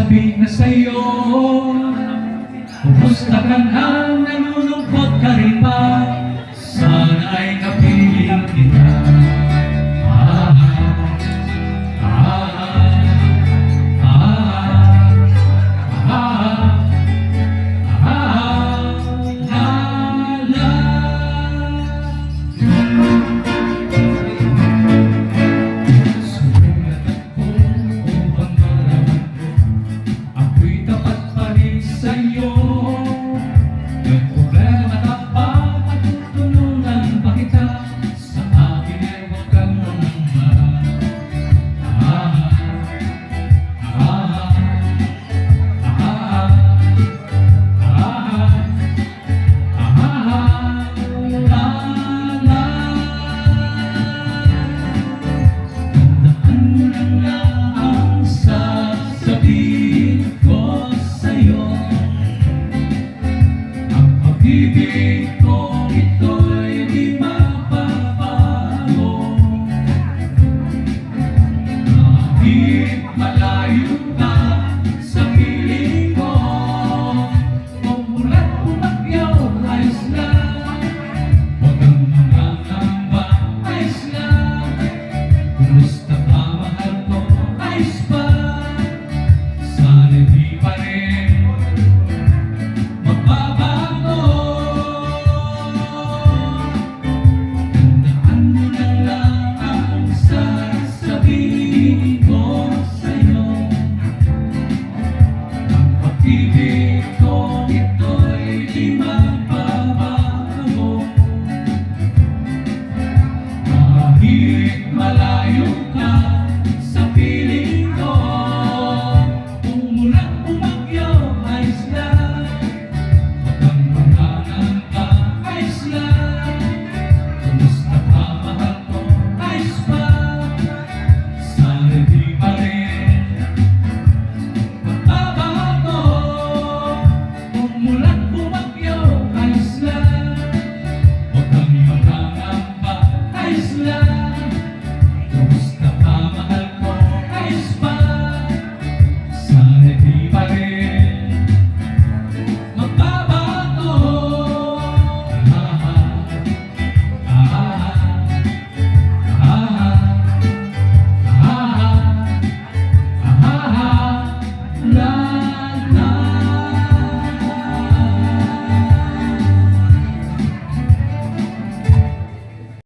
sasabihin na sa'yo, kumusta ka na, nalulungkot ka rin ba? Sana ay kapiling kita. Pag-ibig ko ito'y di mapapago, kahit malayo ka sa piling ko. Kung mulat bumagyaw, ayos lang, huwag kang mangangamba, ayos lang. Kumusta ka, mahal ko, ayos ba? Sana di pa rin magbabago. Pag-ibig ko ito'y di magbabago, kahit malayo ka